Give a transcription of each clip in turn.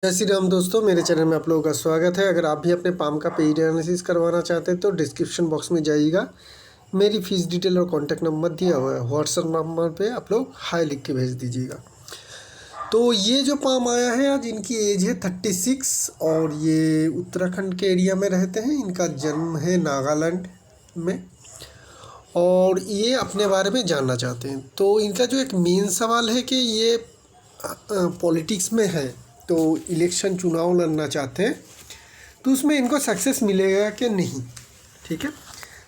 जय श्री राम दोस्तों, मेरे चैनल में आप लोगों का स्वागत है। अगर आप भी अपने पाम का पेड एनालिसिस करवाना चाहते हैं तो डिस्क्रिप्शन बॉक्स में जाइएगा, मेरी फ़ीस डिटेल और कॉन्टैक्ट नंबर दिया हुआ है। व्हाट्सएप नंबर पे आप लोग हाई लिख के भेज दीजिएगा। तो ये जो पाम आया है आज, इनकी एज है 36 और ये उत्तराखंड के एरिया में रहते हैं। इनका जन्म है नागालैंड में और ये अपने बारे में जानना चाहते हैं। तो इनका जो एक मेन सवाल है कि ये पॉलिटिक्स में है, तो इलेक्शन चुनाव लड़ना चाहते हैं, तो उसमें इनको सक्सेस मिलेगा कि नहीं। ठीक है,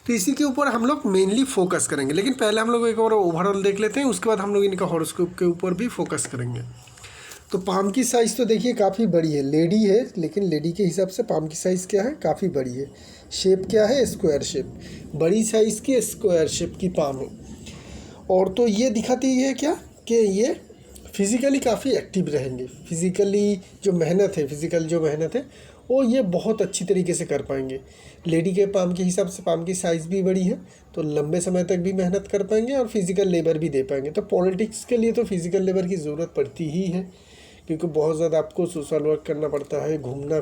तो इसी के ऊपर हम लोग मेनली फोकस करेंगे। लेकिन पहले हम लोग एक और ओवरऑल देख लेते हैं, उसके बाद हम लोग इनका हॉरोस्कोप के ऊपर भी फोकस करेंगे। तो पाम की साइज़ तो देखिए काफ़ी बड़ी है, लेडी है, लेकिन लेडी के हिसाब से पाम की साइज़ क्या है, काफ़ी बड़ी है। शेप क्या है, स्क्वायर शेप, बड़ी साइज़ की स्क्वायर शेप की पाम है। और तो ये दिखाती है क्या कि ये फिज़िकली काफ़ी एक्टिव रहेंगे। फिज़िकली जो मेहनत है, फिज़िकल जो मेहनत है वो ये बहुत अच्छी तरीके से कर पाएंगे। लेडी के पाम के हिसाब से पाम की साइज़ भी बड़ी है, तो लंबे समय तक भी मेहनत कर पाएंगे और फिज़िकल लेबर भी दे पाएंगे। तो पॉलिटिक्स के लिए तो फिज़िकल लेबर की ज़रूरत पड़ती ही है, क्योंकि बहुत ज़्यादा आपको सोशल वर्क करना पड़ता है, घूमना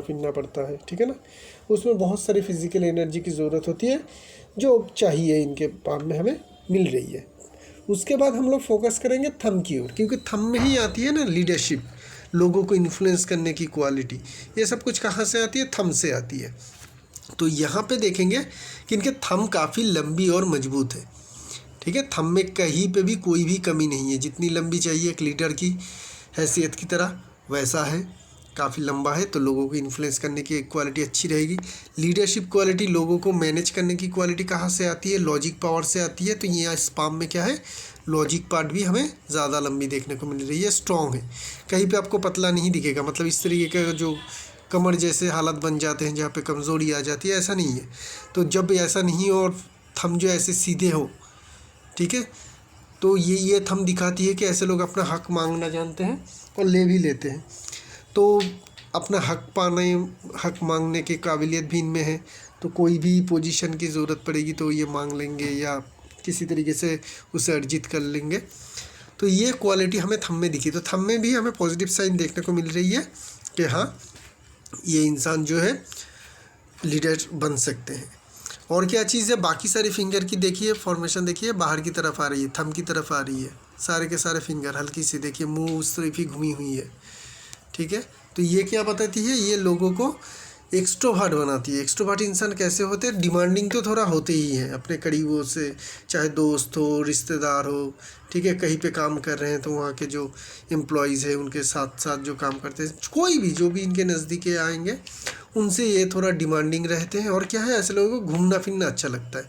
फिरना पड़ता है। ठीक है ना, उसमें बहुत सारी फिज़िकल एनर्जी की ज़रूरत होती है, जो चाहिए इनके पाम में हमें मिल रही है। उसके बाद हम लोग फोकस करेंगे थंब की ओर, क्योंकि थंब में ही आती है ना लीडरशिप, लोगों को इन्फ्लुएंस करने की क्वालिटी। ये सब कुछ कहाँ से आती है, थंब से आती है। तो यहाँ पे देखेंगे कि इनके थंब काफ़ी लंबी और मजबूत है। ठीक है, थंब में कहीं पे भी कोई भी कमी नहीं है। जितनी लंबी चाहिए एक लीडर की हैसियत की तरह, वैसा है। काफ़ी लंबा है, तो लोगों को इन्फ्लुएंस करने की क्वालिटी अच्छी रहेगी। लीडरशिप क्वालिटी, लोगों को मैनेज करने की क्वालिटी कहाँ से आती है, लॉजिक पावर से आती है। तो ये स्पाम में क्या है, लॉजिक पार्ट भी हमें ज़्यादा लंबी देखने को मिल रही है, स्ट्रॉन्ग है। कहीं पे आपको पतला नहीं दिखेगा, मतलब इस तरीके का जो कमर जैसे हालत बन जाते हैं जहाँ पे कमज़ोरी आ जाती है, ऐसा नहीं है। तो जब ऐसा नहीं हो और थंब जो ऐसे सीधे हो, ठीक है, तो ये थंब दिखाती है कि ऐसे लोग अपना हक मांगना जानते हैं और ले भी लेते हैं। तो अपना हक मांगने की काबिलियत भी इनमें है। तो कोई भी पोजीशन की ज़रूरत पड़ेगी तो ये मांग लेंगे या किसी तरीके से उसे अर्जित कर लेंगे। तो ये क्वालिटी हमें थंब में दिखी। तो थंब में भी हमें पॉजिटिव साइन देखने को मिल रही है कि हाँ, ये इंसान जो है लीडर बन सकते हैं। और क्या चीज़ है, बाकी सारी फिंगर की देखिए फॉर्मेशन, देखिए बाहर की तरफ आ रही है, थंब की तरफ आ रही है। सारे के सारे फिंगर हल्की सी देखिए मुंह उस तरफ ही घूमी हुई है। ठीक है, तो ये क्या बताती है, ये लोगों को एक्सट्रोवर्ट बनाती है। एक्सट्रोवर्ट इंसान कैसे होते हैं, डिमांडिंग तो थोड़ा होते ही हैं अपने करीबों से, चाहे दोस्त हो, रिश्तेदार हो। ठीक है, कहीं पे काम कर रहे हैं तो वहाँ के जो एम्प्लॉयज़ हैं उनके साथ साथ जो काम करते हैं, कोई भी जो भी इनके नज़दीक आएंगे उनसे ये थोड़ा डिमांडिंग रहते हैं। और क्या है, ऐसे लोगों को घूमना फिरना अच्छा लगता है,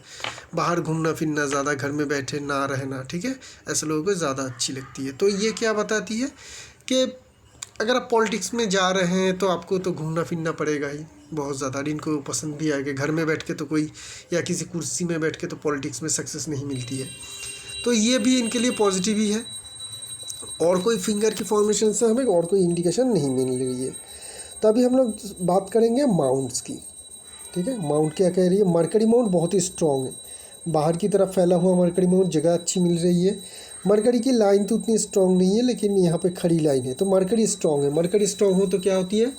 बाहर घूमना फिरना, ज़्यादा घर में बैठे ना रहना। ठीक है, ऐसे लोगों को ज़्यादा अच्छी लगती है। तो ये क्या बताती है कि अगर आप पॉलिटिक्स में जा रहे हैं तो आपको तो घूमना फिरना पड़ेगा ही बहुत ज़्यादा। इनको पसंद भी आएगा, घर में बैठ के तो कोई, या किसी कुर्सी में बैठ के तो पॉलिटिक्स में सक्सेस नहीं मिलती है। तो ये भी इनके लिए पॉजिटिव ही है। और कोई फिंगर की फॉर्मेशन से हमें और कोई इंडिकेशन नहीं मिल रही है। तो अभी हम लोग बात करेंगे माउंट्स की। ठीक है, माउंट क्या कह रही है, मरकरी माउंट बहुत ही स्ट्रॉन्ग है। बाहर की तरफ फैला हुआ मरकरी माउंट, जगह अच्छी मिल रही है। मरकरी की लाइन तो उतनी स्ट्रॉन्ग नहीं है, लेकिन यहाँ पे खड़ी लाइन है, तो मरकरी स्ट्रॉन्ग है। मरकरी स्ट्रॉन्ग हो तो क्या होती है,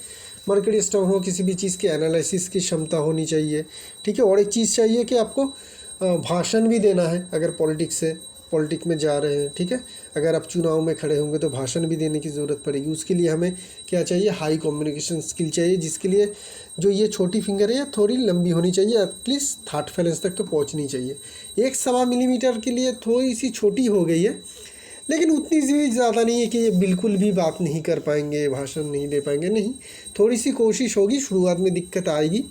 मरकरी स्ट्रॉन्ग हो किसी भी चीज़ के एनालिसिस की क्षमता होनी चाहिए। ठीक है, और एक चीज़ चाहिए कि आपको भाषण भी देना है। अगर पॉलिटिक्स में जा रहे हैं, ठीक है, अगर आप चुनाव में खड़े होंगे तो भाषण भी देने की ज़रूरत पड़ेगी। उसके लिए हमें क्या चाहिए, हाई कम्युनिकेशन स्किल चाहिए, जिसके लिए जो ये छोटी फिंगर है थोड़ी लंबी होनी चाहिए, एटलीस्ट थर्ड फैलेंस तक तो पहुंचनी चाहिए। 1.25 मिलीमीटर के लिए थोड़ी सी छोटी हो गई है, लेकिन उतनी भी ज़्यादा नहीं है कि ये बिल्कुल भी बात नहीं कर पाएंगे, भाषण नहीं दे पाएंगे। नहीं, थोड़ी सी कोशिश होगी, शुरुआत में दिक्कत आएगी,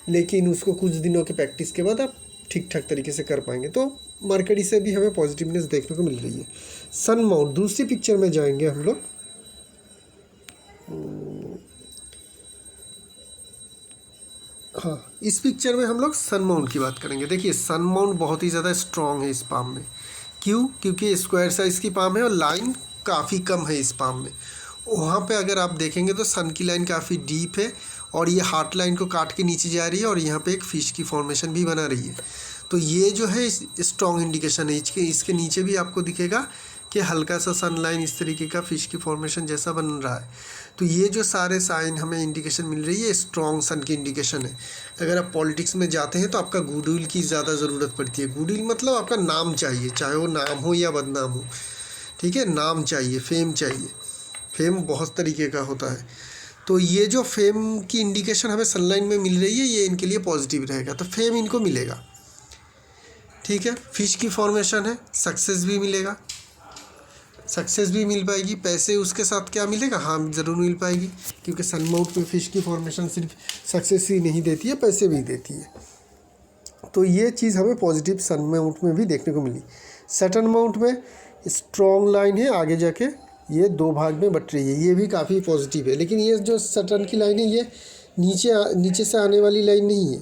लेकिन उसको कुछ दिनों के प्रैक्टिस के बाद आप ठीक ठाक तरीके से कर पाएंगे। तो मरकरी से भी हमें पॉजिटिवनेस देखने को मिल रही है। सन माउंट, दूसरी पिक्चर में जाएंगे हम लोग। हाँ, इस पिक्चर में हम लोग सन माउंट की बात करेंगे। देखिए सन माउंट बहुत ही ज़्यादा स्ट्रॉन्ग है इस पाम में। क्यों, क्योंकि स्क्वायर साइज़ की पाम है और लाइन काफ़ी कम है इस पाम में। वहाँ पे अगर आप देखेंगे तो सन की लाइन काफ़ी डीप है और ये हार्ट लाइन को काट के नीचे जा रही है और यहाँ पे एक फिश की फॉर्मेशन भी बना रही है। तो ये जो है स्ट्रॉन्ग इंडिकेशन है। इसके नीचे भी आपको दिखेगा कि हल्का सा सनलाइन इस तरीके का फिश की फॉर्मेशन जैसा बन रहा है। तो ये जो सारे साइन हमें इंडिकेशन मिल रही है स्ट्रॉन्ग सन की इंडिकेशन है। अगर आप पॉलिटिक्स में जाते हैं तो आपका गुडविल की ज़्यादा ज़रूरत पड़ती है। गुडविल मतलब आपका नाम चाहिए, चाहे वो नाम हो या बदनाम हो, ठीक है, नाम चाहिए, फेम चाहिए। फेम बहुत तरीके का होता है। तो ये जो फेम की इंडिकेशन हमें सनलाइन में मिल रही है ये इनके लिए पॉजिटिव रहेगा, तो फेम इनको मिलेगा, ठीक है। फिश की फॉर्मेशन है, सक्सेस भी मिलेगा, सक्सेस भी मिल पाएगी। पैसे उसके साथ क्या मिलेगा, हाँ ज़रूर मिल पाएगी, क्योंकि सन माउंट में फिश की फॉर्मेशन सिर्फ सक्सेस ही नहीं देती है, पैसे भी देती है। तो ये चीज़ हमें पॉजिटिव सन माउंट में भी देखने को मिली। सैटर्न माउंट में स्ट्रॉन्ग लाइन है, आगे जाके ये दो भाग में बट रही है, ये भी काफ़ी पॉजिटिव है। लेकिन ये जो सैटर्न की लाइन है ये नीचे से आने वाली लाइन नहीं है,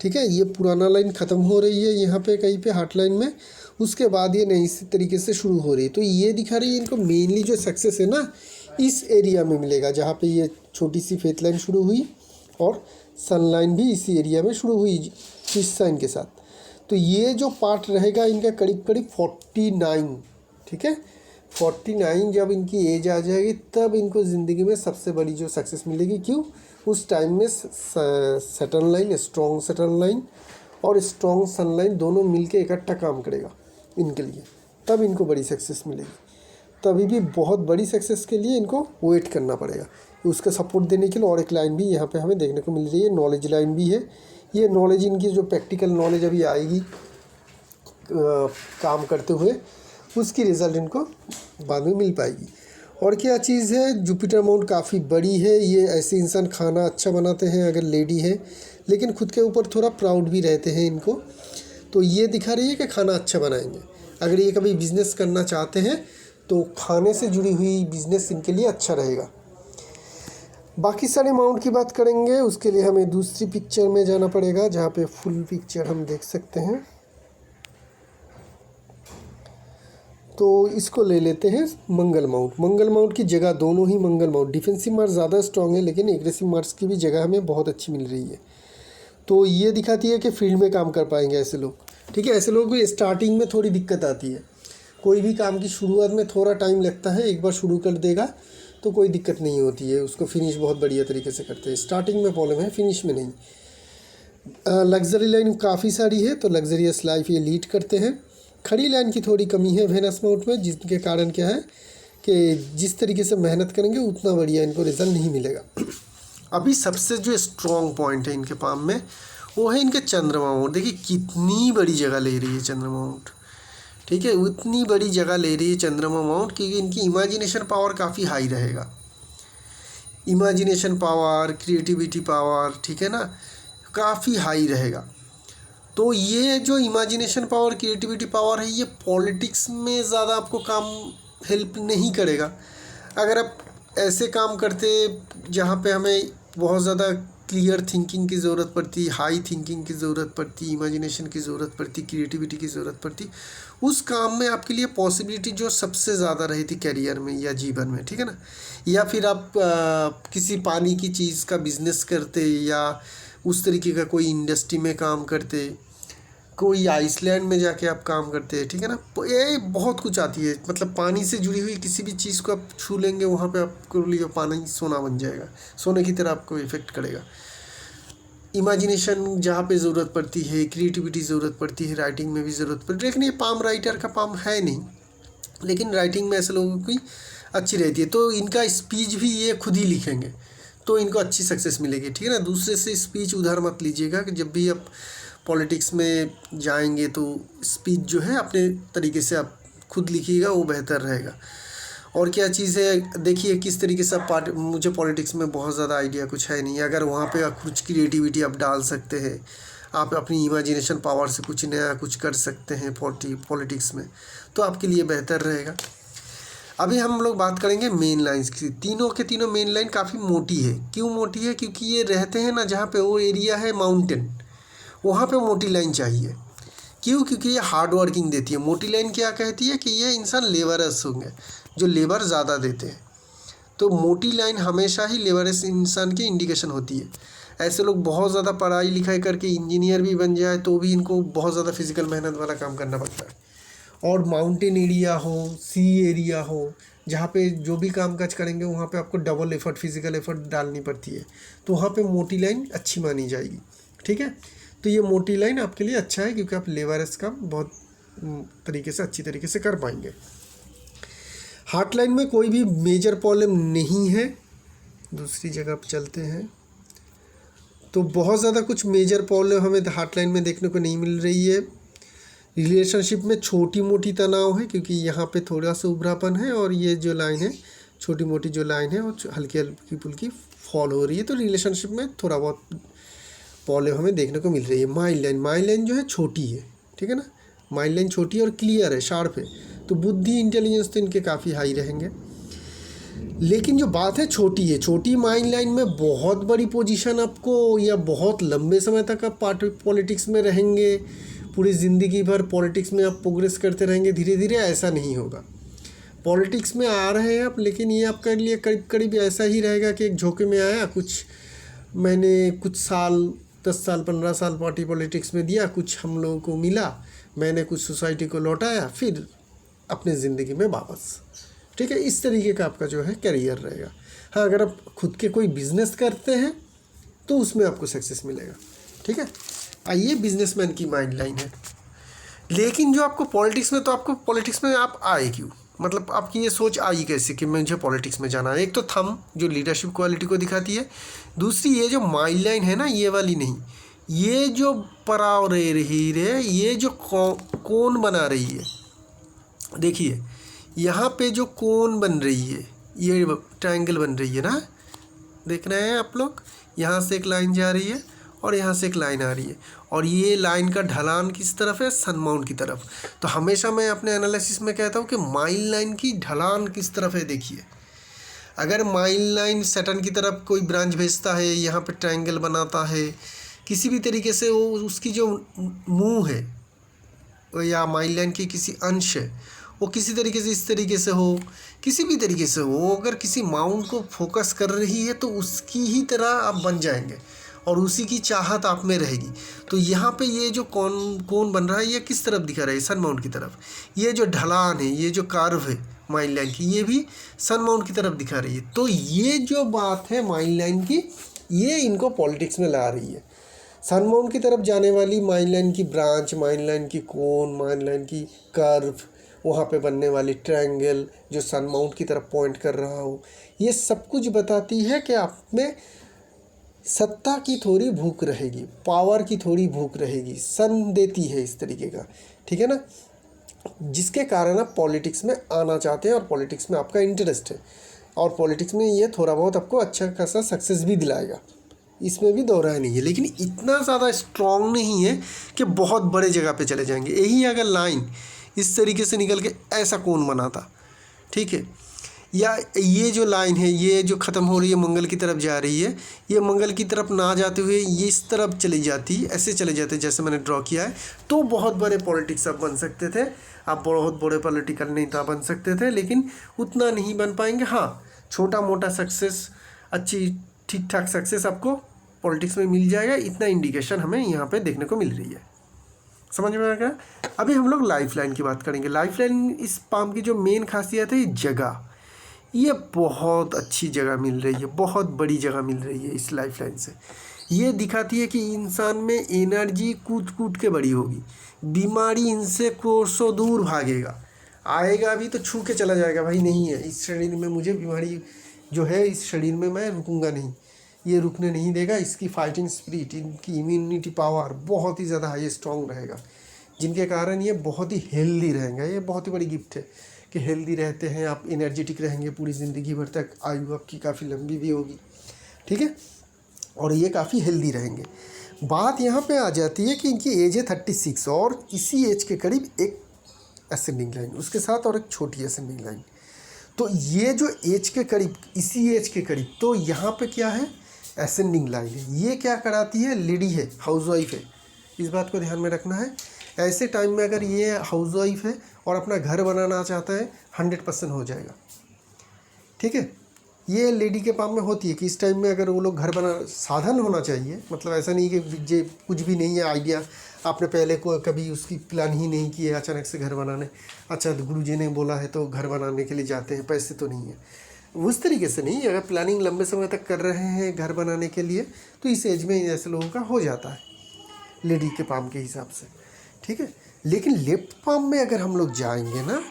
ठीक है। ये पुराना लाइन ख़त्म हो रही है यहाँ पे कहीं पे हार्ट लाइन में, उसके बाद ये नई तरीके से शुरू हो रही है। तो ये दिखा रही है इनको मेनली जो सक्सेस है ना इस एरिया में मिलेगा, जहाँ पे ये छोटी सी फेथ लाइन शुरू हुई और सन लाइन भी इसी एरिया में शुरू हुई फिश साइन के साथ। तो ये जो पार्ट रहेगा इनका करीब करीब 49, ठीक है। 49 जब इनकी एज आ जाएगी तब इनको ज़िंदगी में सबसे बड़ी जो सक्सेस मिलेगी। क्यों, उस टाइम में Saturn line, strong Saturn line और स्ट्रॉन्ग सन लाइन दोनों मिलके इकट्ठा काम करेगा इनके लिए, तब इनको बड़ी सक्सेस मिलेगी। तभी भी बहुत बड़ी सक्सेस के लिए इनको वेट करना पड़ेगा। उसका सपोर्ट देने के लिए और एक लाइन भी यहाँ पे हमें देखने को मिल रही है, नॉलेज लाइन भी है। ये नॉलेज इनकी जो प्रैक्टिकल नॉलेज अभी आएगी काम करते हुए, उसकी रिज़ल्ट इनको बाद में मिल पाएगी। और क्या चीज़ है, जुपिटर माउंट काफ़ी बड़ी है। ये ऐसे इंसान खाना अच्छा बनाते हैं अगर लेडी है, लेकिन खुद के ऊपर थोड़ा प्राउड भी रहते हैं इनको। तो ये दिखा रही है कि खाना अच्छा बनाएंगे। अगर ये कभी बिज़नेस करना चाहते हैं तो खाने से जुड़ी हुई बिज़नेस इनके लिए अच्छा रहेगा। बाकी सारे माउंट की बात करेंगे, उसके लिए हमें दूसरी पिक्चर में जाना पड़ेगा जहाँ पे फुल पिक्चर हम देख सकते हैं। तो इसको ले लेते हैं मंगल माउंट। मंगल माउंट की जगह दोनों ही मंगल माउंट, डिफेंसिव मार्क्स ज़्यादा स्ट्रॉन्ग है लेकिन एग्रेसिव मार्क्स की भी जगह हमें बहुत अच्छी मिल रही है। तो ये दिखाती है कि फील्ड में काम कर पाएंगे ऐसे लोग, ठीक है। ऐसे लोगों को स्टार्टिंग में थोड़ी दिक्कत आती है, कोई भी काम की शुरुआत में थोड़ा टाइम लगता है। एक बार शुरू कर देगा तो कोई दिक्कत नहीं होती है, उसको फिनिश बहुत बढ़िया तरीके से करते हैं। स्टार्टिंग में प्रॉब्लम है, फिनिश में नहीं। लग्जरी लाइन काफ़ी सारी है, तो लग्जरियस लाइफ ये लीड करते हैं। खड़ी लाइन की थोड़ी कमी है वेनस माउंट में, जिसके कारण क्या है कि जिस तरीके से मेहनत करेंगे उतना बढ़िया इनको रिजल्ट नहीं मिलेगा। अभी सबसे जो स्ट्रॉन्ग पॉइंट है इनके पाम में वो है इनके चंद्रमा माउंट। देखिए कितनी बड़ी जगह ले रही है चंद्रमा माउंट, ठीक है। उतनी बड़ी जगह ले रही है चंद्रमा माउंट क्योंकि इनकी इमेजिनेशन पावर काफ़ी हाई रहेगा। इमेजिनेशन पावर, क्रिएटिविटी पावर, ठीक है ना, काफ़ी हाई रहेगा। तो ये जो इमेजिनेशन पावर, क्रिएटिविटी पावर है, ये पॉलिटिक्स में ज़्यादा आपको काम हेल्प नहीं करेगा। अगर आप ऐसे काम करते जहाँ पे हमें बहुत ज़्यादा क्लियर थिंकिंग की ज़रूरत पड़ती, हाई थिंकिंग की ज़रूरत पड़ती, इमेजिनेशन की ज़रूरत पड़ती, क्रिएटिविटी की ज़रूरत पड़ती, उस काम में आपके लिए पॉसिबिलिटी जो सबसे ज़्यादा रही थी करियर में या जीवन में, ठीक है ना। या फिर आप किसी पानी की चीज़ का बिज़नेस करते या उस तरीके का कोई इंडस्ट्री में काम करते, कोई आइसलैंड में जाके आप काम करते हैं, ठीक है ना। ये बहुत कुछ आती है, मतलब पानी से जुड़ी हुई किसी भी चीज़ को आप छू लेंगे वहाँ पे आपको लिए पानी सोना बन जाएगा, सोने की तरह आपको इफ़ेक्ट करेगा। इमेजिनेशन जहाँ पे ज़रूरत पड़ती है, क्रिएटिविटी ज़रूरत पड़ती है, राइटिंग में भी ज़रूरत पड़ती है। लेकिन ये पाम राइटर का पाम है नहीं, लेकिन राइटिंग में ऐसे लोगों की अच्छी रहती है। तो इनका स्पीच भी ये खुद ही लिखेंगे तो इनको अच्छी सक्सेस मिलेगी, ठीक है ना। दूसरे से स्पीच उधार मत लीजिएगा कि जब भी आप पॉलिटिक्स में जाएंगे तो स्पीच जो है अपने तरीके से आप खुद लिखिएगा, वो बेहतर रहेगा। और क्या चीज़ है, देखिए किस तरीके से आप मुझे पॉलिटिक्स में बहुत ज़्यादा आइडिया कुछ है नहीं, अगर वहाँ पे आप कुछ क्रिएटिविटी आप डाल सकते हैं, आप अपनी इमेजिनेशन पावर से कुछ नया कुछ कर सकते हैं पॉलिटिक्स में, तो आपके लिए बेहतर रहेगा। अभी हम लोग बात करेंगे मेन लाइंस की। तीनों के तीनों मेन लाइन काफ़ी मोटी है। क्यों मोटी है, क्योंकि ये रहते हैं ना जहाँ पे वो एरिया है माउंटेन, वहाँ पे मोटी लाइन चाहिए। क्यों, क्योंकि ये हार्ड वर्किंग देती है। मोटी लाइन क्या कहती है कि ये इंसान लेबरस होंगे, जो लेबर ज़्यादा देते हैं। तो मोटी लाइन हमेशा ही लेबरस इंसान की इंडिकेशन होती है। ऐसे लोग बहुत ज़्यादा पढ़ाई लिखाई करके इंजीनियर भी बन जाए तो भी इनको बहुत ज़्यादा फिजिकल मेहनत वाला काम करना पड़ता है। और माउंटेन एरिया हो, सी एरिया हो, जहाँ पे जो भी काम काज करेंगे वहाँ पे आपको डबल एफर्ट, फिजिकल एफर्ट डालनी पड़ती है, तो वहाँ पे मोटी लाइन अच्छी मानी जाएगी। ठीक है, तो ये मोटी लाइन आपके लिए अच्छा है क्योंकि आप लेवरेज काम बहुत तरीके से अच्छी तरीके से कर पाएंगे। हार्ट लाइन में कोई भी मेजर प्रॉब्लम नहीं है। दूसरी जगह पर चलते हैं तो बहुत ज़्यादा कुछ मेजर प्रॉब्लम हमें हार्ट लाइन में देखने को नहीं मिल रही है। रिलेशनशिप में छोटी मोटी तनाव है क्योंकि यहाँ पे थोड़ा सा उभरापन है, और ये जो लाइन है छोटी मोटी जो लाइन है वो हल्की हल्की फुल्की फॉल हो रही है, तो रिलेशनशिप में थोड़ा बहुत प्रॉब्लम हमें देखने को मिल रही है। माइल लाइन जो है छोटी है, ठीक है ना, माइल लाइन छोटी है और क्लियर है, शार्प है, तो बुद्धि इंटेलिजेंस तो इनके काफ़ी हाई रहेंगे। लेकिन जो बात है छोटी है, छोटी माइल लाइन में बहुत बड़ी पोजीशन आपको या बहुत लंबे समय तक आप पॉलिटिक्स में रहेंगे, पूरी ज़िंदगी भर पॉलिटिक्स में आप प्रोग्रेस करते रहेंगे धीरे धीरे, ऐसा नहीं होगा। पॉलिटिक्स में आ रहे हैं आप, लेकिन ये आपके लिए करीब करीब ऐसा ही रहेगा कि एक झोंके में आया, मैंने कुछ साल 10 साल 15 साल पार्टी पॉलिटिक्स में दिया, कुछ हम लोगों को मिला, मैंने कुछ सोसाइटी को लौटाया, फिर अपने ज़िंदगी में वापस। ठीक है, इस तरीके का आपका जो है करियर रहेगा। हाँ, अगर आप खुद के कोई बिजनेस करते हैं तो उसमें आपको सक्सेस मिलेगा। ठीक है, आइए बिजनेसमैन की माइंड लाइन है। लेकिन जो आपको पॉलिटिक्स में, तो आपको पॉलिटिक्स में आप आए क्यों, मतलब आपकी ये सोच आई कैसे कि मुझे पॉलिटिक्स में जाना है। एक तो थंब जो लीडरशिप क्वालिटी को दिखाती है, दूसरी ये जो माइंड लाइन है ना, ये वाली नहीं, ये जो पराव रह रही है, ये जो कौन बना रही है, देखिए यहाँ पे जो कोन बन रही है, ये ट्रायंगल बन रही है ना, देख रहे हैं आप लोग, यहाँ से एक लाइन जा रही है और यहाँ से एक लाइन आ रही है, और ये लाइन का ढलान किस तरफ है, सन माउंट की तरफ। तो हमेशा मैं अपने एनालिसिस में कहता हूँ कि माइल लाइन की ढलान किस तरफ है। देखिए, अगर माइल लाइन सैटर्न की तरफ कोई ब्रांच भेजता है, यहाँ पे ट्रायंगल बनाता है, किसी भी तरीके से वो उसकी जो मुँह है या माइल लाइन की किसी अंश है, वो किसी तरीके से इस तरीके से हो, किसी भी तरीके से हो, अगर किसी माउंट को फोकस कर रही है तो उसकी ही तरह आप बन जाएंगे और उसी की चाहत आप में रहेगी। तो यहाँ पे ये जो कौन बन रहा है, ये किस तरफ दिखा रहा है, सन माउंट की तरफ। ये जो ढलान है, ये जो कर्व है माइल लाइन की, ये भी सन माउंट की तरफ दिखा रही है। तो ये जो बात है माइल लाइन की, ये इनको पॉलिटिक्स में ला रही है। सन माउंट की तरफ जाने वाली माइल लाइन की ब्रांच, माइल लाइन की कोन, माइल लाइन की कर्व, वहाँ पे बनने वाली ट्रायंगल जो सन माउंट की तरफ पॉइंट कर रहा हो, ये सब कुछ बताती है कि आप में सत्ता की थोड़ी भूख रहेगी, पावर की थोड़ी भूख रहेगी, सन देती है इस तरीके का। ठीक है ना, जिसके कारण आप पॉलिटिक्स में आना चाहते हैं और पॉलिटिक्स में आपका इंटरेस्ट है, और पॉलिटिक्स में ये थोड़ा बहुत आपको अच्छा खासा सक्सेस भी दिलाएगा, इसमें भी दो राय नहीं है, लेकिन इतना ज़्यादा स्ट्रॉन्ग नहीं है कि बहुत बड़े जगह पे चले जाएंगे। यही अगर लाइन इस तरीके से निकल के ऐसा कौन बनाता, ठीक है, या ये जो लाइन है, ये जो ख़त्म हो रही है मंगल की तरफ जा रही है, ये मंगल की तरफ ना जाते हुए ये इस तरफ चली जाती, ऐसे चले जाते जैसे मैंने ड्रॉ किया है, तो बहुत बड़े पॉलिटिक्स आप बन सकते थे, आप बहुत बड़े पॉलिटिकल नेता बन सकते थे, लेकिन उतना नहीं बन पाएंगे। हाँ, छोटा मोटा सक्सेस, अच्छी ठीक ठाक सक्सेस आपको पॉलिटिक्स में मिल जाएगा, इतना इंडिकेशन हमें यहाँ पे देखने को मिल रही है। समझ में आ गया। अभी हम लोग लाइफ लाइन की बात करेंगे। लाइफ लाइन इस पाम की जो मेन खासियत है, ये जगह, ये बहुत अच्छी जगह मिल रही है, बहुत बड़ी जगह मिल रही है इस लाइफ लाइन से। ये दिखाती है कि इंसान में एनर्जी कूद कूद के बड़ी होगी, बीमारी इनसे कोसों दूर भागेगा, आएगा भी तो छू के चला जाएगा, भाई नहीं है इस शरीर में, मुझे बीमारी जो है इस शरीर में मैं रुकूंगा नहीं, ये रुकने नहीं देगा। इसकी फाइटिंग स्पिरिट, इनकी इम्यूनिटी पावर बहुत ही ज़्यादा हाई स्ट्रॉन्ग रहेगा, जिनके कारण ये बहुत ही हेल्दी रहेंगे। ये बहुत ही बड़ी गिफ्ट है कि हेल्दी रहते हैं आप, एनर्जेटिक रहेंगे पूरी ज़िंदगी भर तक, आयु आपकी काफ़ी लंबी भी होगी। ठीक है, और ये काफ़ी हेल्दी रहेंगे। बात यहाँ पे आ जाती है कि इनकी एज है 36 और इसी एज के करीब एक असेंडिंग लाइन, उसके साथ और एक छोटी असेंडिंग लाइन। तो ये जो एज के करीब, इसी एज के करीब, तो यहाँ पे क्या है, असेंडिंग लाइन है। ये क्या कराती है, लेडी है, हाउसवाइफ है, इस बात को ध्यान में रखना है। ऐसे टाइम में अगर ये हाउसवाइफ है और अपना घर बनाना चाहता है, 100% हो जाएगा। ठीक है, ये लेडी के पाम में होती है कि इस टाइम में अगर वो लोग घर बना, साधन होना चाहिए, मतलब ऐसा नहीं कि जे कुछ भी नहीं है, आइडिया आपने पहले को कभी उसकी प्लान ही नहीं किया, अचानक से घर बनाने, अच्छा तो गुरुजी ने बोला है तो घर बनाने के लिए जाते हैं, पैसे तो नहीं है, उस तरीके से नहीं। अगर प्लानिंग लंबे समय तक कर रहे हैं घर बनाने के लिए तो इस एज में ऐसे लोगों का हो जाता है, लेडी के पाम के हिसाब से, ठीक है। लेकिन लेफ्ट पाम में अगर हम लोग जाएंगे ना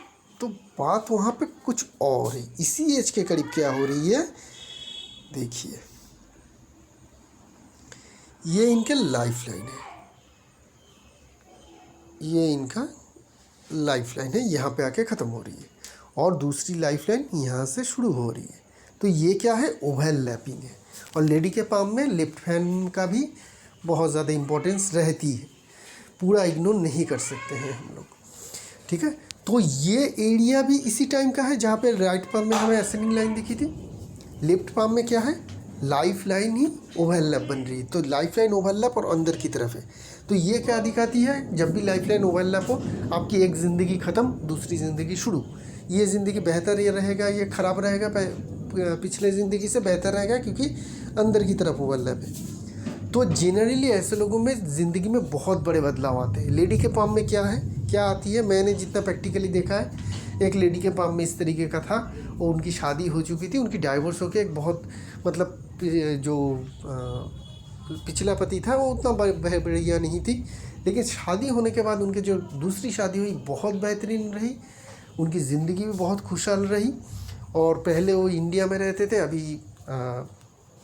तो बात वहाँ पे कुछ और है। इसी एज के करीब क्या हो रही है, देखिए ये इनके लाइफ लाइन है, ये इनका लाइफ लाइन है, यहाँ पे आके ख़त्म हो रही है और दूसरी लाइफ लाइन यहाँ से शुरू हो रही है। तो ये क्या है, ओवरलैपिंग है। और लेडी के पाम में लेफ्ट हैंड का भी बहुत ज़्यादा इम्पोर्टेंस रहती है, पूरा इग्नोर नहीं कर सकते हैं हम लोग, ठीक है। तो ये एरिया भी इसी टाइम का है जहाँ पे राइट पाम में हमें असेंडिंग लाइन दिखी थी, लेफ्ट पाम में क्या है, लाइफ लाइन ही ओवरलैप बन रही है। तो लाइफ लाइन ओवरलैप और अंदर की तरफ है। तो ये क्या दिखाती है, जब भी लाइफ लाइन ओवरलैप हो आपकी एक ज़िंदगी ख़त्म दूसरी ज़िंदगी शुरू। ये ज़िंदगी बेहतर ये रहेगा, ये ख़राब रहेगा, पिछले ज़िंदगी से बेहतर रहेगा क्योंकि अंदर की तरफ ओवरलैप है। तो जनरली ऐसे लोगों में ज़िंदगी में बहुत बड़े बदलाव आते हैं। लेडी के पाम में क्या है, क्या आती है, मैंने जितना प्रैक्टिकली देखा है, एक लेडी के पाम में इस तरीके का था और उनकी शादी हो चुकी थी, उनकी डाइवोर्स होकर एक बहुत मतलब जो पिछला पति था वो उतना बढ़िया नहीं थी, लेकिन शादी होने के बाद उनके जो दूसरी शादी हुई बहुत बेहतरीन रही, उनकी ज़िंदगी भी बहुत खुशहाल रही। और पहले वो इंडिया में रहते थे, अभी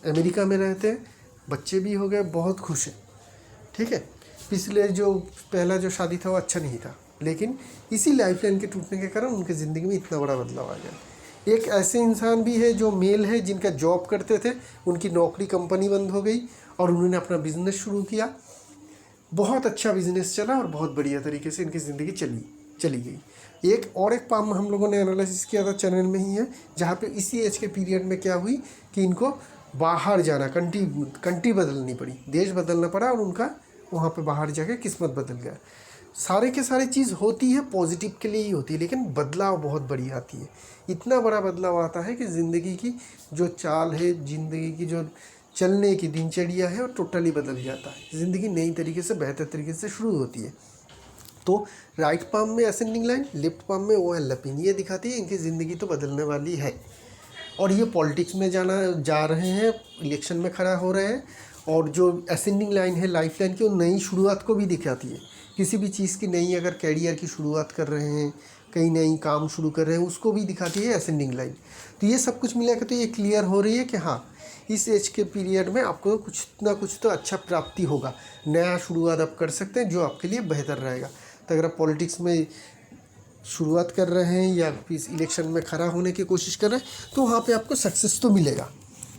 अमेरिका में रहते हैं, बच्चे भी हो गए, बहुत खुश हैं, ठीक है। पिछले जो पहला जो शादी था वो अच्छा नहीं था, लेकिन इसी लाइफ लाइन के टूटने के कारण उनकी ज़िंदगी में इतना बड़ा बदलाव आ गया। एक ऐसे इंसान भी है जो मेल है, जिनका जॉब करते थे, उनकी नौकरी कंपनी बंद हो गई और उन्होंने अपना बिज़नेस शुरू किया, बहुत अच्छा बिज़नेस चला और बहुत बढ़िया तरीके से इनकी ज़िंदगी चली गई। एक पाम हम लोगों ने एनालिसिस किया था, चैनल में ही है, जहाँ पे इसी एज के पीरियड में क्या हुई कि इनको बाहर जाना, कंट्री बदलनी पड़ी, देश बदलना पड़ा और उनका वहाँ पे बाहर जाके किस्मत बदल गया। सारे के सारे चीज़ होती है पॉजिटिव के लिए ही होती है, लेकिन बदलाव बहुत बड़ी आती है। इतना बड़ा बदलाव आता है कि ज़िंदगी की जो चाल है, ज़िंदगी की जो चलने की दिनचर्या है, वो टोटली बदल जाता है। ज़िंदगी नई तरीके से, बेहतर तरीके से शुरू होती है। तो राइट पाम में असेंडिंग लाइन, लेफ्ट पाम में ओवरलैपिंग, ये दिखाती है इनकी ज़िंदगी तो बदलने वाली है। और ये पॉलिटिक्स में जा रहे हैं, इलेक्शन में खड़ा हो रहे हैं। और जो असेंडिंग लाइन है लाइफ लाइन की, वो नई शुरुआत को भी दिखाती है। किसी भी चीज़ की नई अगर कैरियर की शुरुआत कर रहे हैं, कहीं नई काम शुरू कर रहे हैं, उसको भी दिखाती है असेंडिंग लाइन। तो ये सब कुछ मिला के तो ये क्लियर हो रही है कि हाँ, इस एज के पीरियड में आपको कुछ ना कुछ तो अच्छा प्राप्ति होगा, नया शुरुआत आप कर सकते हैं जो आपके लिए बेहतर रहेगा। तो अगर आप पॉलिटिक्स में शुरुआत कर रहे हैं या फिर इलेक्शन में खड़ा होने की कोशिश कर रहे हैं, तो वहाँ पे आपको सक्सेस तो मिलेगा।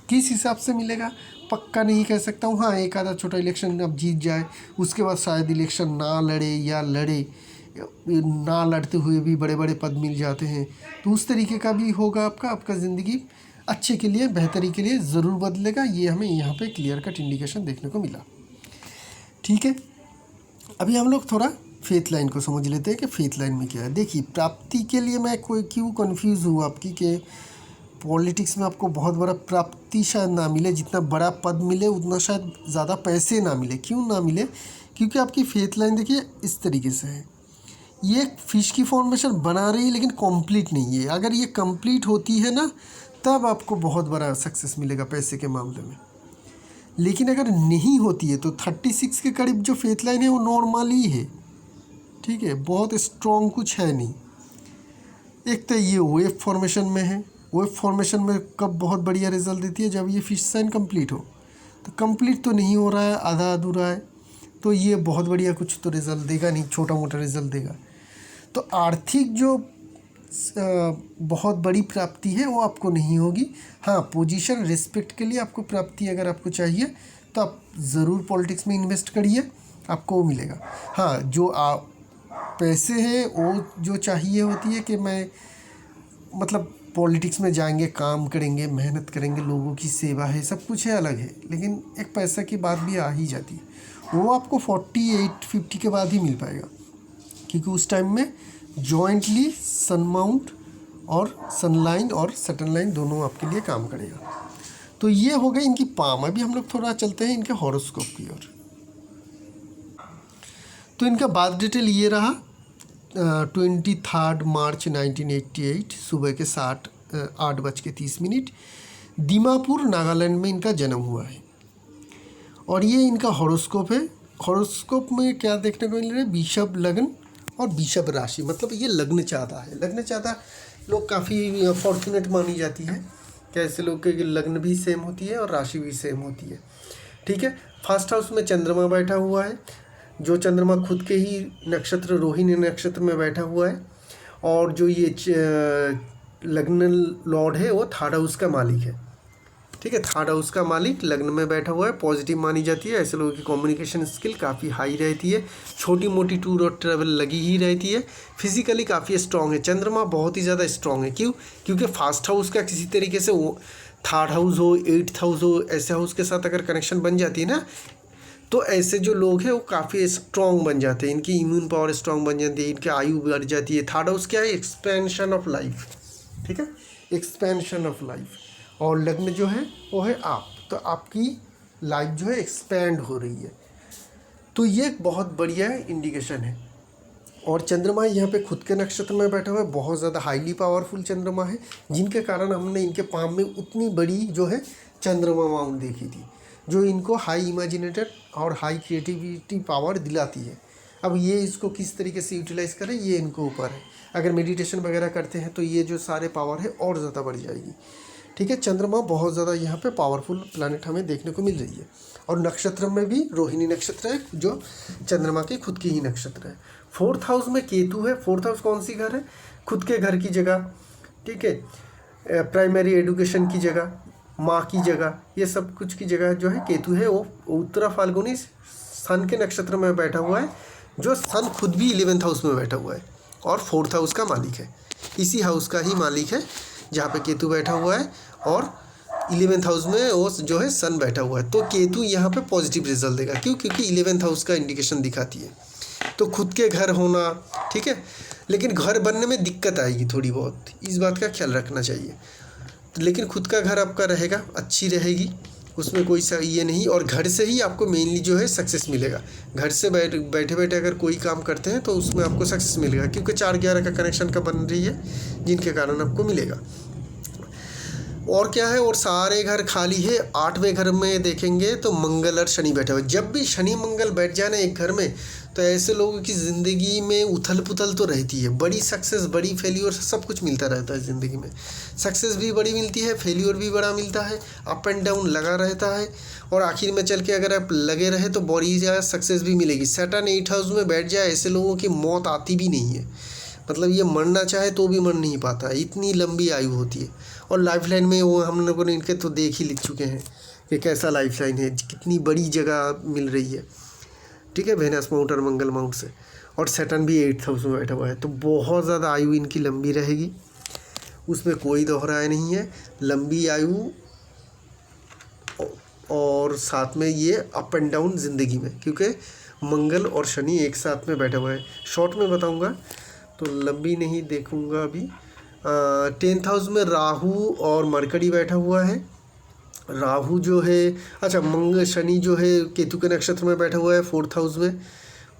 किस हिसाब से मिलेगा पक्का नहीं कह सकता हूँ। हाँ, एक आधा छोटा इलेक्शन अब जीत जाए, उसके बाद शायद इलेक्शन ना लड़े या लड़े, ना लड़ते हुए भी बड़े बड़े पद मिल जाते हैं, तो उस तरीके का भी होगा। आपका ज़िंदगी अच्छे के लिए, बेहतरी के लिए ज़रूर बदलेगा। ये हमें यहाँ पे क्लियर कट इंडिकेशन देखने को मिला, ठीक है। अभी हम लोग थोड़ा फेथ लाइन को समझ लेते हैं कि फेथ लाइन में क्या है। देखिए, प्राप्ति के लिए मैं क्यों कन्फ्यूज़ हूँ आपकी कि पॉलिटिक्स में आपको बहुत बड़ा प्राप्ति शायद ना मिले, जितना बड़ा पद मिले उतना शायद ज़्यादा पैसे ना मिले। क्यों ना मिले? क्योंकि आपकी फेथ लाइन देखिए इस तरीके से है, ये एक फिश की फॉर्मेशन बना रही है लेकिन कंप्लीट नहीं है। अगर ये कंप्लीट होती है ना, तब आपको बहुत बड़ा सक्सेस मिलेगा पैसे के मामले में। लेकिन अगर नहीं होती है तो 36 के करीब जो फेथ लाइन है वो नॉर्मल ही है, ठीक है, बहुत स्ट्रॉन्ग कुछ है नहीं। एक तो ये वेव फॉर्मेशन में है, वेव फॉर्मेशन में कब बहुत बढ़िया रिजल्ट देती है, जब ये फिश साइन कंप्लीट हो। तो कंप्लीट तो नहीं हो रहा है, आधा अधूरा है, तो ये बहुत बढ़िया कुछ तो रिज़ल्ट देगा नहीं, छोटा मोटा रिज़ल्ट देगा। तो आर्थिक जो बहुत बड़ी प्राप्ति है वो आपको नहीं होगी। हाँ, पोजीशन रिस्पेक्ट के लिए आपको प्राप्ति अगर आपको चाहिए तो आप ज़रूर पॉलिटिक्स में इन्वेस्ट करिए, आपको वो मिलेगा। हाँ, जो पैसे हैं वो जो चाहिए होती है कि मैं मतलब पॉलिटिक्स में जाएंगे, काम करेंगे, मेहनत करेंगे, लोगों की सेवा है, सब कुछ है, अलग है, लेकिन एक पैसा की बात भी आ ही जाती है। वो आपको 48-50 के बाद ही मिल पाएगा, क्योंकि उस टाइम में जॉइंटली सन माउंट और सनलाइन और सटन लाइन दोनों आपके लिए काम करेगा। तो ये हो गई इनकी पाम। अभी हम लोग थोड़ा चलते हैं इनके हॉरोस्कोप की ओर। तो इनका बर्थ डिटेल ये रहा, 23 मार्च 1988 सुबह के 8:30 दीमापुर नागालैंड में इनका जन्म हुआ है। और ये इनका हॉरोस्कोप है। हॉरोस्कोप में क्या देखने को मिल रहा है, वृषभ लग्न और वृषभ राशि, मतलब ये लग्न चाहता है। लग्न चाहता लोग काफ़ी फॉर्चुनेट मानी जाती है, कैसे लोग के लग्न भी सेम होती है और राशि भी सेम होती है। ठीक है, फर्स्ट हाउस में चंद्रमा बैठा हुआ है, जो चंद्रमा खुद के ही नक्षत्र रोहिणी नक्षत्र में बैठा हुआ है। और जो ये लग्न लॉर्ड है वो थर्ड हाउस का मालिक है। ठीक है, थर्ड हाउस का मालिक लग्न में बैठा हुआ है, पॉजिटिव मानी जाती है। ऐसे लोगों की कम्युनिकेशन स्किल काफ़ी हाई रहती है, छोटी मोटी टूर और ट्रैवल लगी ही रहती है, फिजिकली काफ़ी स्ट्रॉन्ग है। चंद्रमा बहुत ही ज़्यादा स्ट्रॉन्ग है। क्यों? क्योंकि फर्स्ट हाउस का किसी तरीके से वो थर्ड हाउस हो, 8th हाउस हो, ऐसे हाउस के साथ अगर कनेक्शन बन जाती है ना, तो ऐसे जो लोग हैं वो काफ़ी स्ट्रॉन्ग बन जाते हैं, इनकी इम्यून पावर स्ट्रॉन्ग बन जाती है, इनकी आयु बढ़ जाती है। थर्ड हाउस क्या है? Expansion of life. ठीक है, एक्सपेंशन ऑफ लाइफ। और लग्न जो है वो है आप, तो आपकी लाइफ जो है एक्सपेंड हो रही है, तो ये एक बहुत बढ़िया इंडिकेशन है। और चंद्रमा यहाँ पे खुद के नक्षत्र में बैठा हुआ है, बहुत ज़्यादा हाईली पावरफुल चंद्रमा है, जिनके कारण हमने इनके पाम में उतनी बड़ी जो है चंद्रमा माउंट देखी थी, जो इनको हाई इमेजिनेटेड और हाई क्रिएटिविटी पावर दिलाती है। अब ये इसको किस तरीके से यूटिलाइज करें ये इनको ऊपर है। अगर मेडिटेशन वगैरह करते हैं तो ये जो सारे पावर है और ज़्यादा बढ़ जाएगी। ठीक है, चंद्रमा बहुत ज़्यादा यहाँ पे पावरफुल प्लैनेट हमें देखने को मिल रही है। और नक्षत्र में भी रोहिणी नक्षत्र है, जो चंद्रमा की खुद की ही नक्षत्र है। 4th हाउस में केतु है। 4th हाउस कौन सी घर है? खुद के घर की जगह, ठीक है, प्राइमरी एजुकेशन की जगह, माँ की जगह, ये सब कुछ की जगह जो है केतु है। वो उत्तरा फाल्गुनी सन के नक्षत्र में बैठा हुआ है, जो सन खुद भी 11th हाउस में बैठा हुआ है और 4th हाउस का मालिक है। इसी हाउस का ही मालिक है जहाँ पे केतु बैठा हुआ है, और 11th हाउस में वो जो है सन बैठा हुआ है। तो केतु यहाँ पे पॉजिटिव रिजल्ट देगा। क्यों? क्योंकि 11th हाउस का इंडिकेशन दिखाती है। तो खुद के घर होना, ठीक है, लेकिन घर बनने में दिक्कत आएगी थोड़ी बहुत, इस बात का ख्याल रखना चाहिए। लेकिन खुद का घर आपका रहेगा, अच्छी रहेगी, उसमें कोई सा ये नहीं। और घर से ही आपको मेनली जो है सक्सेस मिलेगा। घर से बैठे बैठे अगर कोई काम करते हैं तो उसमें आपको सक्सेस मिलेगा, क्योंकि 4-11 का कनेक्शन का बन रही है, जिनके कारण आपको मिलेगा। और क्या है, और सारे घर खाली है। 8वें घर में देखेंगे तो मंगल और शनि बैठे हुए। जब भी शनि मंगल बैठ जाए ना एक घर में, तो ऐसे लोगों की ज़िंदगी में उथल पुथल तो रहती है। बड़ी सक्सेस, बड़ी फेल्योर, सब कुछ मिलता रहता है ज़िंदगी में। सक्सेस भी बड़ी मिलती है, फेल्योर भी बड़ा मिलता है, अप एंड डाउन लगा रहता है। और आखिर में चल के अगर आप लगे रहे तो बड़ी ज़्यादा सक्सेस भी मिलेगी। सैटर्न 8th हाउस में बैठ जाए, ऐसे लोगों की मौत आती भी नहीं है। मतलब ये मरना चाहे तो भी मर नहीं पाता, इतनी लंबी आयु होती है। और लाइफ लाइन में वो हम लोगों ने इनके तो देख ही लिख चुके हैं कि कैसा लाइफ लाइन है, कितनी बड़ी जगह मिल रही है। ठीक है, वेनस माउंट और मंगल माउंट से। और सैटर्न भी 8th हाउस में बैठा हुआ है, तो बहुत ज़्यादा आयु इनकी लंबी रहेगी, उसमें कोई दोहराया नहीं है। लंबी आयु और साथ में ये अप एंड डाउन ज़िंदगी में, क्योंकि मंगल और शनि एक साथ में बैठा हुआ है। शॉर्ट में बताऊंगा तो लंबी नहीं देखूंगा अभी। 10th हाउस में राहु और मरकरी बैठा हुआ है। राहु जो है, अच्छा, शनि जो है केतु के नक्षत्र में बैठा हुआ है 4th हाउस में,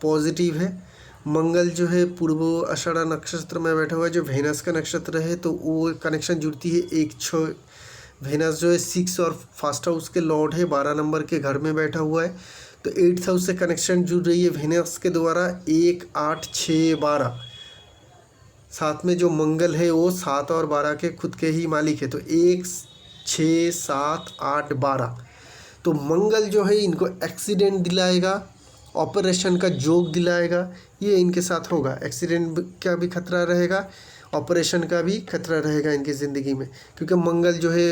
पॉजिटिव है। मंगल जो है पूर्व आषाढ़ा नक्षत्र में बैठा हुआ है, जो वेनस का नक्षत्र है, तो वो कनेक्शन जुड़ती है 1-6। वेनस जो है 6 और 1st हाउस के लॉर्ड है, 12 नंबर के घर में बैठा हुआ है, तो 8th हाउस से कनेक्शन जुड़ रही है वेनस के द्वारा। 1, 8, 6, 12, साथ में जो मंगल है वो 7 और 12 के खुद के ही मालिक है, तो 1, 6, 7, 8, 12। तो मंगल जो है इनको एक्सीडेंट दिलाएगा, ऑपरेशन का जोग दिलाएगा, ये इनके साथ होगा। एक्सीडेंट का भी खतरा रहेगा, ऑपरेशन का भी खतरा रहेगा इनकी ज़िंदगी में, क्योंकि मंगल जो है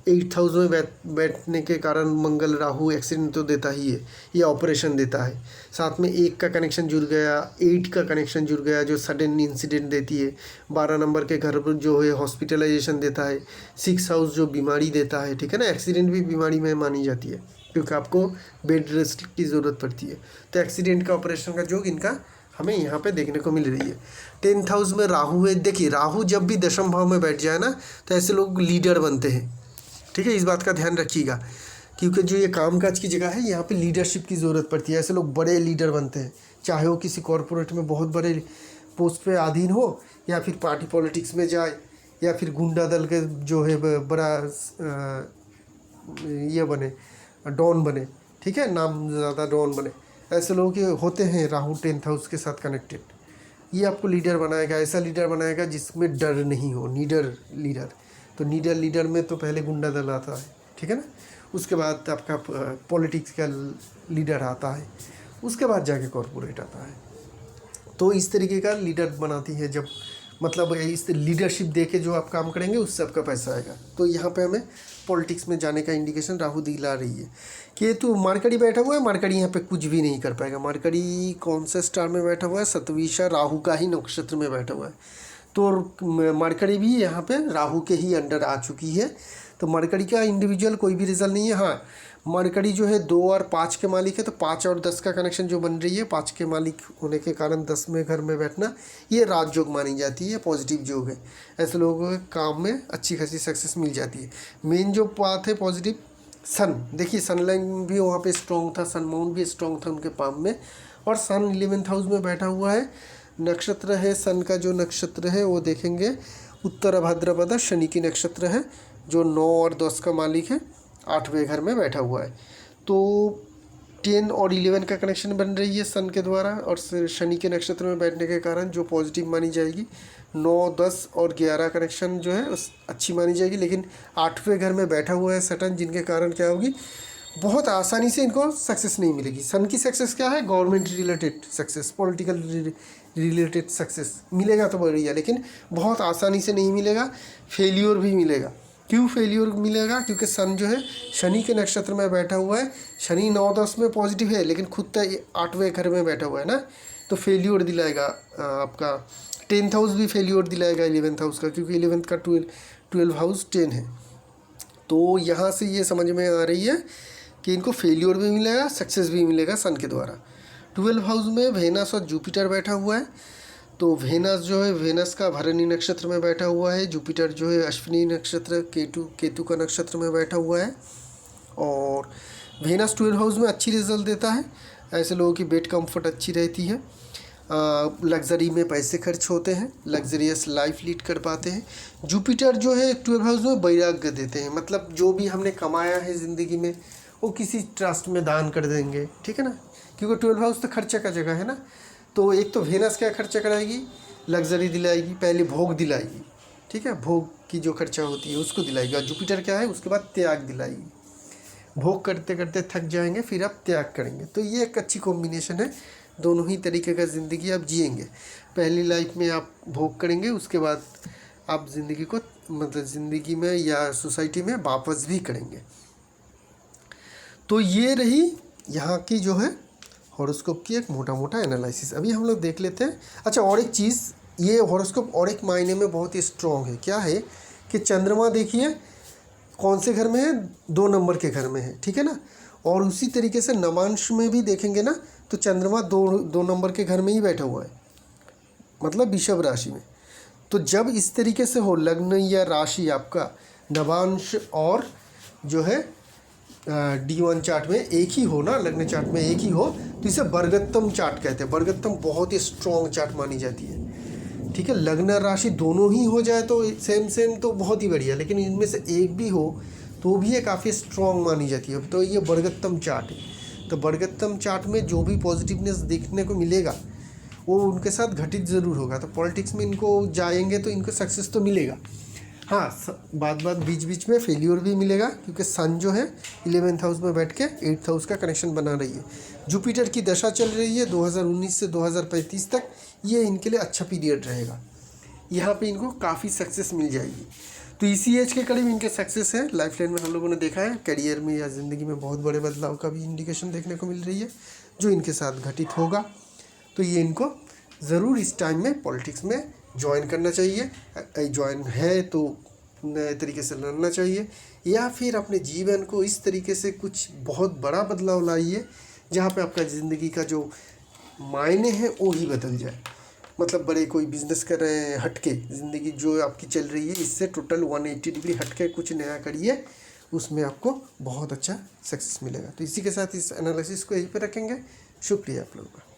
8th हाउस में बैठने के कारण मंगल राहु एक्सीडेंट तो देता ही है, ये ऑपरेशन देता है। साथ में 1 का कनेक्शन जुड़ गया, 8 का कनेक्शन जुड़ गया, जो सडन इंसिडेंट देती है। 12 नंबर के घर पर जो है हॉस्पिटलाइजेशन देता है। 6 हाउस जो बीमारी देता है, ठीक है ना, एक्सीडेंट भी बीमारी में मानी जाती है, क्योंकि आपको बेड रेस्ट की ज़रूरत पड़ती है। तो एक्सीडेंट का, ऑपरेशन का जोग इनका हमें यहाँ पे देखने को मिल रही है। 10th हाउस में राहु है। देखिए, राहु जब भी 10th भाव में बैठ जाए ना, तो ऐसे लोग लीडर बनते हैं। ठीक है, इस बात का ध्यान रखिएगा। क्योंकि जो ये कामकाज की जगह है यहाँ पे लीडरशिप की ज़रूरत पड़ती है। ऐसे लोग बड़े लीडर बनते हैं, चाहे वो किसी कॉरपोरेट में बहुत बड़े पोस्ट पे अधीन हो, या फिर पार्टी पॉलिटिक्स में जाए, या फिर गुंडा दल के जो है बड़ा ये बने, डॉन बने, ठीक है, नाम ज़्यादा डॉन बने। ऐसे लोग होते हैं राहु 10th हाउस के साथ कनेक्टेड। ये आपको लीडर बनाएगा, ऐसा लीडर बनाएगा जिसमें डर नहीं हो, नीडर लीडर। तो नीडर लीडर में तो पहले गुंडा दल आता है, ठीक है ना, उसके बाद आपका पॉलिटिक्स का लीडर आता है, उसके बाद जाके कॉरपोरेट आता है। तो इस तरीके का लीडर बनाती है, जब मतलब इस लीडरशिप दे के जो आप काम करेंगे उससे आपका पैसा आएगा। तो यहाँ पे हमें पॉलिटिक्स में जाने का इंडिकेशन राहु दिला रही है कि तो मारकड़ी बैठा हुआ है, मारकड़ी यहाँ पे कुछ भी नहीं कर पाएगा। मारकड़ी कौन से स्टार में बैठा हुआ है? सतवीशा राहु का ही नक्षत्र में बैठा हुआ है। तो मारकड़ी भी यहाँ पे राहु के ही अंडर आ चुकी है। तो मरकरी का इंडिविजुअल कोई भी रिजल्ट नहीं है। हाँ, मरकरी जो है 2 और 5 के मालिक है, तो 5 और 10 का कनेक्शन जो बन रही है, 5 के मालिक होने के कारण 10 में घर में बैठना, ये राजयोग मानी जाती है, पॉजिटिव योग है। ऐसे लोगों के काम में अच्छी खासी सक्सेस मिल जाती है। मेन जो बात है पॉजिटिव, सन, देखिए सन लाइन भी वहाँ पे स्ट्रॉन्ग था, सन माउंट भी स्ट्रॉन्ग था उनके पाम में, और सन 11th हाउस में बैठा हुआ है। नक्षत्र है सन का, जो नक्षत्र है वो देखेंगे उत्तर भाद्रपद, शनि की नक्षत्र है, जो 9 और 10 का मालिक है, 8वें घर में बैठा हुआ है। तो 10 और 11 का कनेक्शन बन रही है सन के द्वारा, और शनि के नक्षत्र में बैठने के कारण जो पॉजिटिव मानी जाएगी। 9, 10 और 11 कनेक्शन जो है अच्छी मानी जाएगी। लेकिन 8वें घर में बैठा हुआ है सटन, जिनके कारण क्या होगी, बहुत आसानी से इनको सक्सेस नहीं मिलेगी। सन की सक्सेस क्या है? Government related success, political related success मिलेगा तो बढ़िया, लेकिन बहुत आसानी से नहीं मिलेगा, फेल्योर भी मिलेगा। क्यों फेल्योर मिलेगा? क्योंकि सन जो है शनि के नक्षत्र में बैठा हुआ है। शनि 9-10 में पॉजिटिव है, लेकिन खुद तो 8वें घर में बैठा हुआ है ना, तो फेल्योर दिलाएगा। आपका 10th हाउस भी फेल्योर दिलाएगा 11th हाउस का, क्योंकि 11th का 12 हाउस 10 है। तो यहाँ से ये समझ में आ रही है कि इनको फेल्योर भी मिलेगा, सक्सेस भी मिलेगा सन के द्वारा। 12 हाउस में वेनस और जुपिटर बैठा हुआ है। तो वेनस जो है, वेनस का भरणी नक्षत्र में बैठा हुआ है। जुपिटर जो है अश्विनी नक्षत्र, केतु का नक्षत्र में बैठा हुआ है। और वेनस 12 हाउस में अच्छी रिजल्ट देता है। ऐसे लोगों की बेड कंफर्ट अच्छी रहती है, लग्जरी में पैसे खर्च होते हैं, लग्जरियस लाइफ लीड कर पाते हैं। जुपिटर जो है 12 हाउस में वैराग्य देते हैं, मतलब जो भी हमने कमाया है ज़िंदगी में वो किसी ट्रस्ट में दान कर देंगे, ठीक है ना, क्योंकि 12 हाउस तो खर्चे का जगह है ना। तो एक तो वेनस क्या खर्चा कराएगी? लग्जरी दिलाएगी, पहले भोग दिलाएगी, ठीक है, भोग की जो खर्चा होती है उसको दिलाएगी। और जुपिटर क्या है? उसके बाद त्याग दिलाएगी। भोग करते करते थक जाएंगे, फिर आप त्याग करेंगे। तो ये एक अच्छी कॉम्बिनेशन है, दोनों ही तरीके का ज़िंदगी आप जिएंगे। पहली लाइफ में आप भोग करेंगे, उसके बाद आप ज़िंदगी को, मतलब ज़िंदगी में या सोसाइटी में वापस भी करेंगे। तो ये रही यहाँ की जो है हॉरोस्कोप की एक मोटा मोटा एनालिसिस। अभी हम लोग देख लेते हैं। अच्छा, और एक चीज़, ये हॉरोस्कोप और एक मायने में बहुत ही स्ट्रॉन्ग है। क्या है कि चंद्रमा देखिए कौन से घर में है? 2 नंबर के घर में है, ठीक है ना। और उसी तरीके से नवांश में भी देखेंगे ना, तो चंद्रमा 2 नंबर के घर में ही बैठा हुआ है, मतलब वृषभ राशि में। तो जब इस तरीके से हो, लग्न या राशि आपका नवांश और जो है D1 चार्ट में एक ही हो ना, लग्न चार्ट में एक ही हो, तो इसे बरगत्तम चार्ट कहते हैं। बरगत्तम बहुत ही स्ट्रॉन्ग चार्ट मानी जाती है, ठीक है। लग्न राशि दोनों ही हो जाए तो सेम तो बहुत ही बढ़िया, लेकिन इनमें से एक भी हो तो भी ये काफ़ी स्ट्रॉन्ग मानी जाती है। तो ये बरगत्तम चार्ट है। तो बरगत्तम चार्ट में जो भी पॉजिटिवनेस देखने को मिलेगा वो उनके साथ घटित ज़रूर होगा। तो पॉलिटिक्स में इनको जाएंगे तो इनको सक्सेस तो मिलेगा। हाँ, बात बीच में फेलियर भी मिलेगा, क्योंकि सन जो है 11th हाउस में बैठ के 8th हाउस का कनेक्शन बना रही है। जुपिटर की दशा चल रही है 2019 से 2035 तक, ये इनके लिए अच्छा पीरियड रहेगा। यहाँ पे इनको काफ़ी सक्सेस मिल जाएगी। तो इसी एज के करीब इनके सक्सेस है। लाइफ लाइन में हम लोगों ने देखा है, करियर में या ज़िंदगी में बहुत बड़े बदलाव का भी इंडिकेशन देखने को मिल रही है, जो इनके साथ घटित होगा। तो ये इनको ज़रूर इस टाइम में पॉलिटिक्स में ज्वाइन करना चाहिए। ज्वाइन है तो नए तरीके से लड़ना चाहिए, या फिर अपने जीवन को इस तरीके से कुछ बहुत बड़ा बदलाव लाइए जहाँ पे आपका ज़िंदगी का जो मायने हैं वो ही बदल जाए। मतलब बड़े कोई बिजनेस कर रहे हैं, हटके ज़िंदगी जो आपकी चल रही है इससे टोटल 180 डिग्री हटके कुछ नया करिए, उसमें आपको बहुत अच्छा सक्सेस मिलेगा। तो इसी के साथ इस एनालिसिस को यहीं पे रखेंगे। शुक्रिया आप लोगों का।